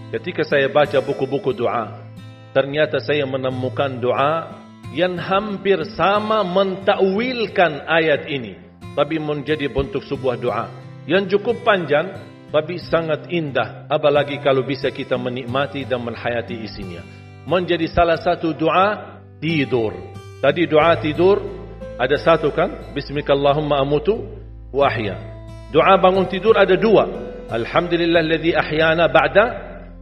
Ketika saya baca buku-buku doa, ternyata saya menemukan doa yang hampir sama mentakwilkan ayat ini, tapi menjadi bentuk sebuah doa yang cukup panjang, tapi sangat indah. Apalagi kalau bisa kita menikmati dan menghayati isinya. Menjadi salah satu doa tidur. Tadi doa tidur ada satu kan? Bismikallahumma amutu wa ahya. Doa bangun tidur ada dua. Alhamdulillahilladzi ahyana ba'da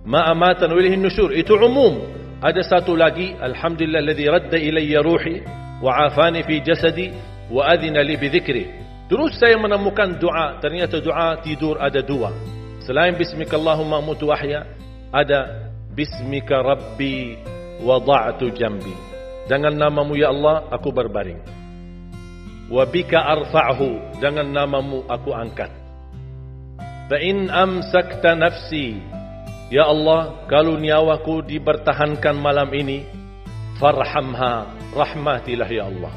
ma amatana wa ilaihin nusyur. Itu umum. Ada satu lagi. Alhamdulillahilladzi radda ilayya ruhi wa afani fi jasadi wa adhina li bi dhikri. Terus saya menemukan doa. Ternyata doa tidur ada dua. Selain bismikallahumma amutu wa ahya, ada bismika rabbi wada'tu jambi. Dengan namamu ya Allah aku berbaring. Wa bika arfa'hu, dengan namamu aku angkat. Fa in amsakta nafsi, ya Allah, kalau nyawaku dibertahankan malam ini, farhamha, rahmatilah ya Allah.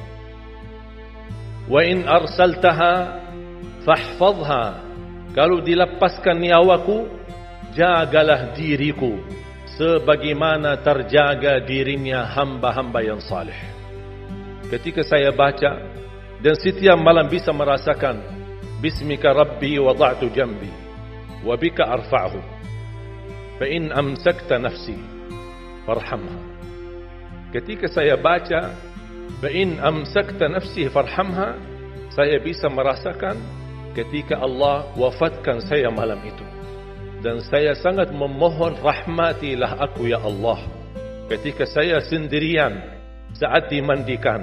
Wa in arsaltaha fahfazha, kalau dilepaskan nyawaku, jagalah diriku sebagaimana terjaga dirinya hamba-hamba yang saleh. Ketika saya baca dan setiap malam bisa merasakan bismika rabbi wada'tu jambi wa bika arfa'hu fa in amsakta nafsi farhamha. Ketika saya baca fa in amsakta nafsi farhamha, saya bisa merasakan ketika Allah wafatkan saya malam itu. Dan saya sangat memohon rahmatilah aku ya Allah. Ketika saya sendirian saat dimandikan,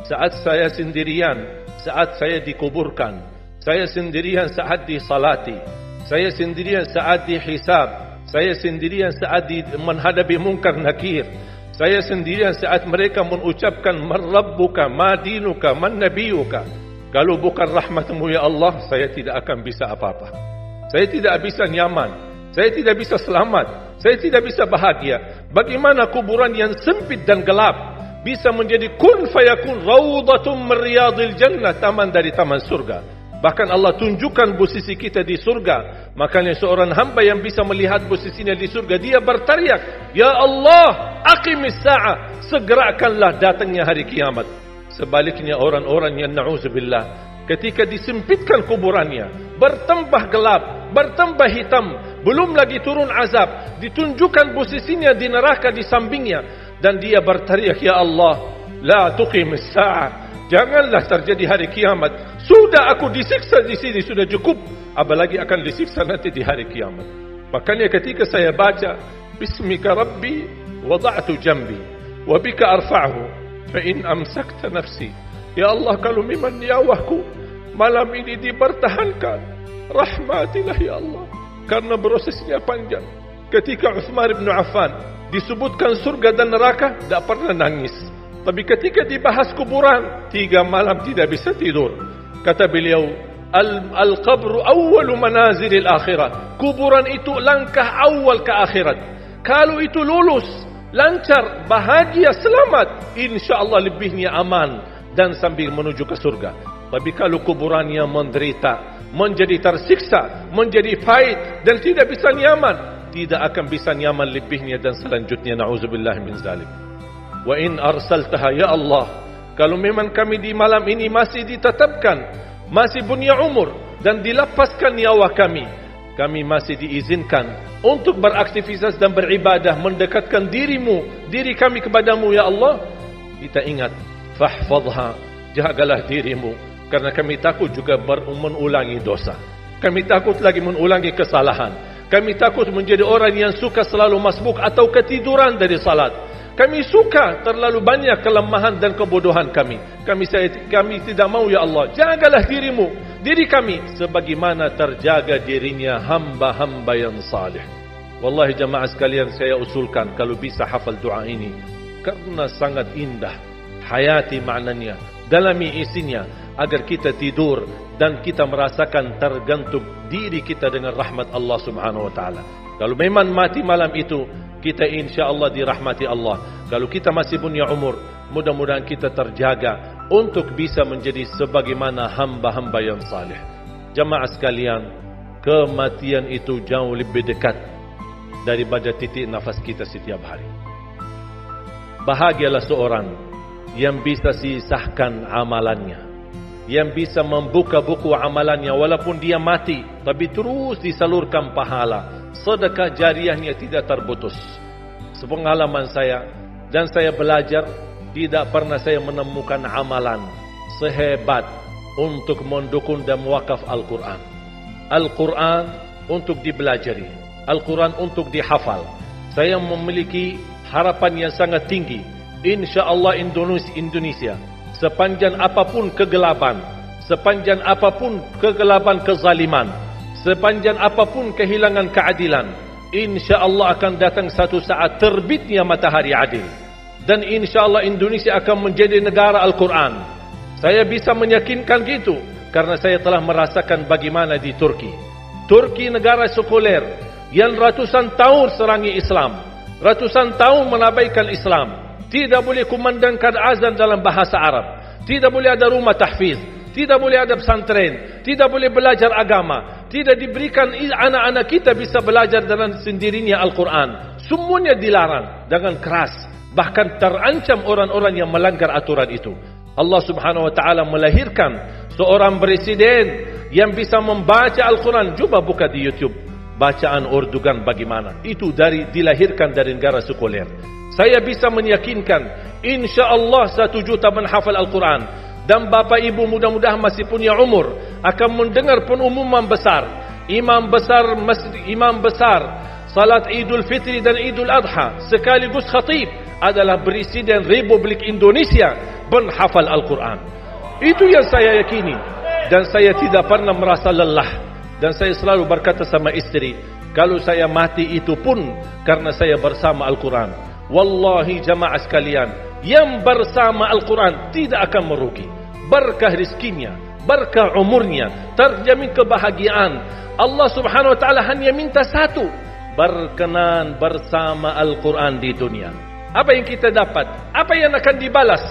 saat saya sendirian saat saya dikuburkan, saya sendirian saat disalati, saya sendirian saat dihisab, saya sendirian saat menghadapi munkar nakir, saya sendirian saat mereka mengucapkan man rabbuka, ma dinuka, man nabiyuka. Kalau bukan rahmatmu ya Allah, saya tidak akan bisa apa-apa. Saya tidak bisa nyaman, saya tidak bisa selamat, saya tidak bisa bahagia. Bagaimana kuburan yang sempit dan gelap bisa menjadi kun fayakun rawdatum min riyadil jannah, taman dari taman surga. Bahkan Allah tunjukkan posisi kita di surga. Makanya seorang hamba yang bisa melihat posisinya di surga, dia berteriak, ya Allah, aqimis sa'ah, segerakanlah datangnya hari kiamat. Sebaliknya orang-orang yang na'udzubillah, ketika disempitkan kuburannya, bertambah gelap, bertambah hitam, belum lagi turun azab, ditunjukkan posisinya di neraka di sampingnya, dan dia berteriak, ya Allah, la tuqimis sa'ah, janganlah terjadi hari kiamat. Sudah aku disiksa di sini sudah cukup, apalagi akan disiksa nanti di hari kiamat. Makanya ketika saya baca bismika rabbi wada'tu jambi wa bika arfa'hu fa in amsakta nafsi, ya Allah, kalau memang nyawaku malam ini dipertahankan, rahmatilah ya Allah. Karena prosesnya panjang. Ketika Utsman bin Affan disebutkan surga dan neraka, tidak pernah nangis. Tapi ketika dibahas kuburan, 3 malam tidak bisa tidur. Kata beliau, al-qabru awwalu manazilil akhirah. Kuburan itu langkah awal ke akhirat. Kalau itu lulus, lancar, bahagia, selamat, insyaAllah lebihnya aman dan sambil menuju ke surga. Tapi kalau kuburannya menderita, menjadi tersiksa, menjadi pahit dan tidak bisa nyaman, tidak akan bisa nyaman lebihnya dan selanjutnya, na'udzubillah min zalik. Wa in arsaltaha, ya Allah, kalau memang kami di malam ini masih ditetapkan, masih punya umur dan dilepaskan nyawa kami, kami masih diizinkan untuk beraktivitas dan beribadah, mendekatkan diri kami kepadamu ya Allah. Kita ingat, fahfadha, jagalah dirimu, karena kami takut juga mengulangi dosa. Kami takut lagi mengulangi kesalahan. Kami takut menjadi orang yang suka selalu masbuk atau ketiduran dari salat. Kami suka terlalu banyak kelemahan dan kebodohan kami. Kami tidak mau ya Allah. Jagalah diri kami sebagaimana terjaga dirinya hamba-hamba yang salih. Wallahi jamaah sekalian, saya usulkan kalau bisa hafal doa ini, karena sangat indah. Hayati maknanya, dalami isinya, agar kita tidur dan kita merasakan tergantung diri kita dengan rahmat Allah Subhanahu wa taala. Kalau memang mati malam itu, kita insya-Allah dirahmati Allah. Kalau kita masih punya umur, mudah-mudahan kita terjaga untuk bisa menjadi sebagaimana hamba-hamba yang saleh. Jamaah sekalian, kematian itu jauh lebih dekat daripada titik nafas kita setiap hari. Bahagialah seorang yang bisa sisahkan amalannya, yang bisa membuka buku amalannya walaupun dia mati, tapi terus disalurkan pahala, sedekah jariahnya tidak terputus. Sepengalaman saya, dan saya belajar, tidak pernah saya menemukan amalan sehebat untuk mendukung dan mewakaf Al-Quran. Al-Quran untuk dibelajari, Al-Quran untuk dihafal. Saya memiliki harapan yang sangat tinggi, InsyaAllah Indonesia, sepanjang apapun kegelapan, sepanjang apapun kegelapan kezaliman, sepanjang apapun kehilangan keadilan, InsyaAllah akan datang satu saat terbitnya matahari adil. Dan insyaAllah Indonesia akan menjadi negara Al-Quran. Saya bisa meyakinkan gitu karena saya telah merasakan bagaimana di Turki. Turki negara sekuler yang ratusan tahun serangi Islam, ratusan tahun menabaikan Islam. Tidak boleh kumandangkan azan dalam bahasa Arab, tidak boleh ada rumah tahfiz, tidak boleh ada pesantren, tidak boleh belajar agama, tidak diberikan anak-anak kita bisa belajar dengan sendirinya Al-Quran. Semuanya dilarang dengan keras. Bahkan terancam orang-orang yang melanggar aturan itu. Allah Subhanahu wa taala melahirkan seorang presiden yang bisa membaca Al-Quran. Coba buka di YouTube bacaan Erdogan bagaimana. Itu dilahirkan dari negara sekuler. Saya bisa meyakinkan insya-Allah 1 juta menghafal Al-Quran. Dan Bapak Ibu mudah-mudahan masih punya umur akan mendengar pengumuman besar. Imam besar salat Idul Fitri dan Idul Adha sekaligus khatib adalah Presiden Republik Indonesia menghafal Al-Quran. Itu yang saya yakini. Dan saya tidak pernah merasa lelah. Dan saya selalu berkata sama istri, kalau saya mati itu pun karena saya bersama Al-Quran. Wallahi jamaah sekalian, yang bersama Al-Quran tidak akan merugi. Berkah rizkinya, berkah umurnya, terjamin kebahagiaan. Allah Subhanahu wa taala hanya minta satu, berkenan bersama Al-Quran di dunia. Apa yang kita dapat? Apa yang akan dibalas?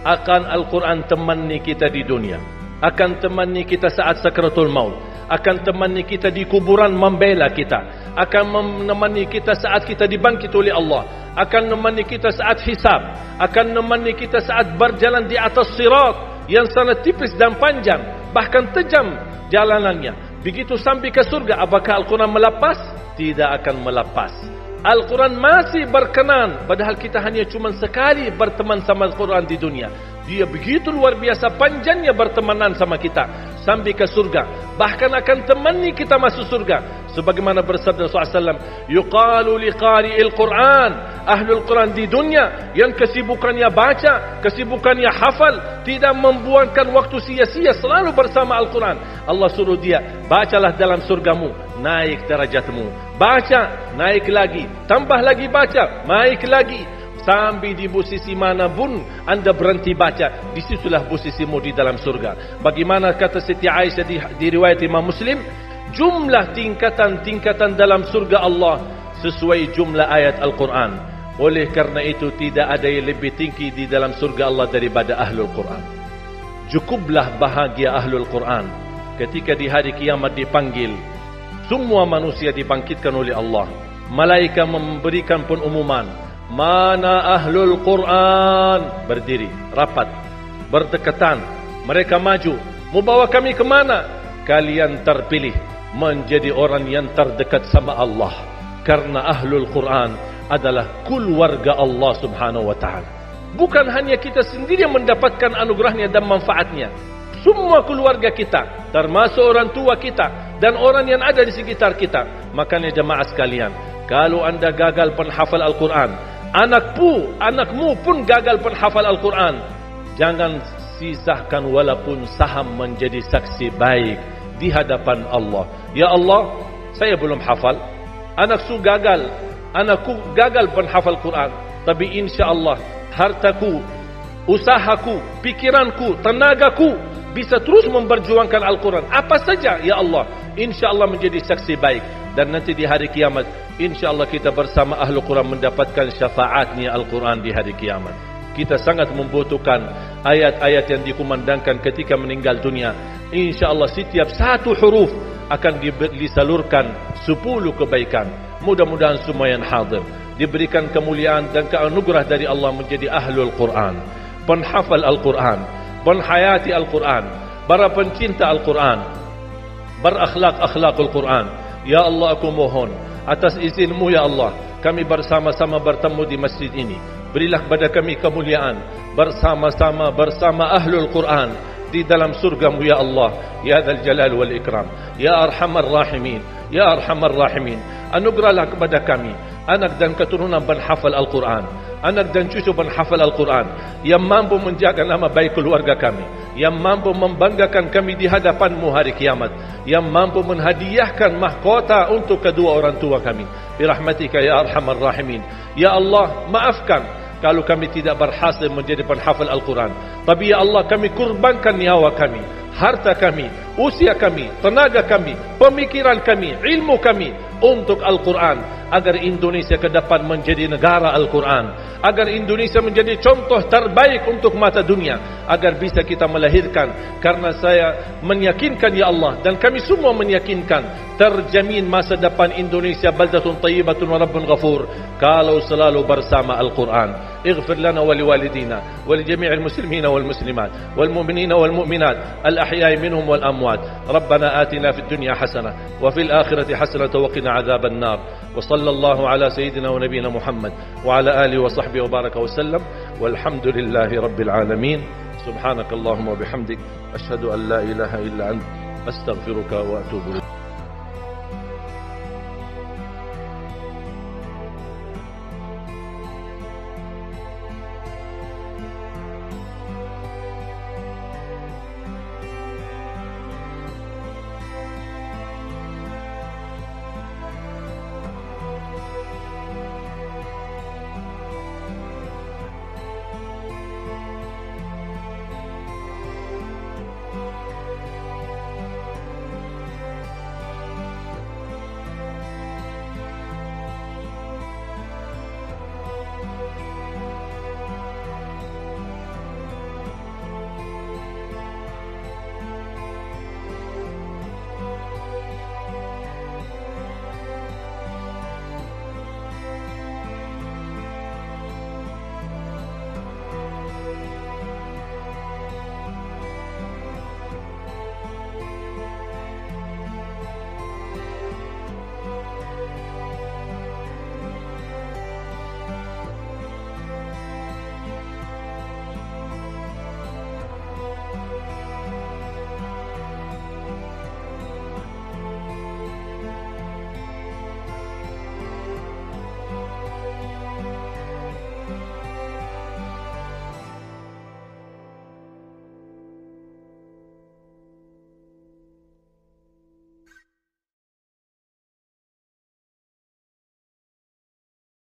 Akan Al-Quran temani kita di dunia, akan temani kita saat sakratul maut, akan temani kita di kuburan membela kita, akan menemani kita saat kita dibangkit oleh Allah, akan menemani kita saat hisab, akan menemani kita saat berjalan di atas sirat yang sangat tipis dan panjang, bahkan tajam jalanannya. Begitu sampai ke surga, apakah Al-Quran melepas? Tidak akan melepas. Al-Quran masih berkenan, padahal kita hanya cuma sekali berteman sama Al-Quran di dunia. Dia begitu luar biasa panjangnya bertemanan sama kita sampai ke surga. Bahkan akan temani kita masuk surga. Sebagaimana bersabda SAW, yuqalu liqari'il Quran, ahlul Quran di dunia yang kesibukannya baca, kesibukannya hafal, tidak membuangkan waktu sia-sia, selalu bersama Al-Quran. Allah suruh dia, bacalah dalam surgamu, naik derajatmu. Baca, naik lagi, tambah lagi baca, naik lagi. Sampai di posisi mana pun anda berhenti baca, disitulah posisimu di dalam surga. Bagaimana kata Siti Aisyah di riwayat Imam Muslim, jumlah tingkatan-tingkatan dalam surga Allah sesuai jumlah ayat Al-Quran. Oleh karena itu tidak ada yang lebih tinggi di dalam surga Allah daripada Ahlul Quran. Cukuplah bahagia Ahlul Quran ketika di hari kiamat dipanggil. Semua manusia dibangkitkan oleh Allah. Malaikat memberikan pengumuman, mana Ahlul Quran? Berdiri, rapat, berdekatan. Mereka maju. Mau bawa kami ke mana? Kalian terpilih menjadi orang yang terdekat sama Allah. Karena Ahlul Quran adalah keluarga Allah Subhanahu wa ta'ala. Bukan hanya kita sendiri yang mendapatkan anugerahnya dan manfaatnya. Semua keluarga kita, termasuk orang tua kita dan orang yang ada di sekitar kita. Makanya jemaah sekalian, kalau anda gagal penghafal Al-Quran, anakmu pun gagal penghafal Al-Quran, jangan sisahkan walaupun saham menjadi saksi baik di hadapan Allah. Ya Allah, saya belum hafal, anakku gagal penghafal Quran, tapi insya-Allah hartaku, usahaku, pikiranku, tenagaku bisa terus memperjuangkan Al-Quran. Apa saja ya Allah, insya-Allah menjadi saksi baik. Dan nanti di hari kiamat, insya-Allah kita bersama Ahlul Quran mendapatkan syafaatnya Al-Quran di hari kiamat. Kita sangat membutuhkan ayat-ayat yang dikumandangkan ketika meninggal dunia. Insya-Allah setiap satu huruf akan disalurkan 10 kebaikan. Mudah-mudahan semua yang hadir diberikan kemuliaan dan keanugerah dari Allah menjadi ahlul Quran, penghafal Al-Quran, penghayati Al-Quran, para pencinta Al-Quran, berakhlak-akhlakul Quran. Ya Allah, aku mohon atas izin-Mu ya Allah, kami bersama-sama bertemu di masjid ini. Berilah kepada kami kemuliaan bersama-sama bersama ahlul Quran di dalam surga-Mu ya Allah, ya Dzal Jalal wal Ikram, ya Arhamar Rahimin, ya Arhamar Rahimin. Anugerahlah kepada kami anak dan keturunan penghafal Al-Quran, anak dan cucu penghafal Al-Quran, yang mampu menjaga nama baik keluarga kami, yang mampu membanggakan kami di hadapan-Mu hari kiamat, yang mampu menghadiahkan mahkota untuk kedua orang tua kami. Birahmatika ya Arhamar Rahimin. Ya Allah, maafkan kalau kami tidak berhasil menjadi penghafal Al-Quran, tapi ya Allah, kami kurbankan nyawa kami, harta kami, usia kami, tenaga kami, pemikiran kami, ilmu kami untuk Al-Quran, agar Indonesia ke depan menjadi negara Al-Quran, agar Indonesia menjadi contoh terbaik untuk mata dunia, agar bisa kita melahirkan. Karena saya meyakinkan ya Allah, dan kami semua meyakinkan, terjamin masa depan Indonesia baldatun tayyibatun wa rabbun ghafur kalau selalu bersama Al-Quran. اغفر لنا ولوالدينا ولجميع المسلمين والمسلمات والمؤمنين والمؤمنات الأحياء منهم والأموات. ربنا آتنا في الدنيا حسنة وفي الآخرة حسنة وقنا عذاب النار. وصلى الله على سيدنا ونبينا محمد وعلى آله وصحبه وبارك وسلم والحمد لله رب العالمين. سبحانك اللهم وبحمدك أشهد أن لا إله إلا أنت أستغفرك وأتوب إليك.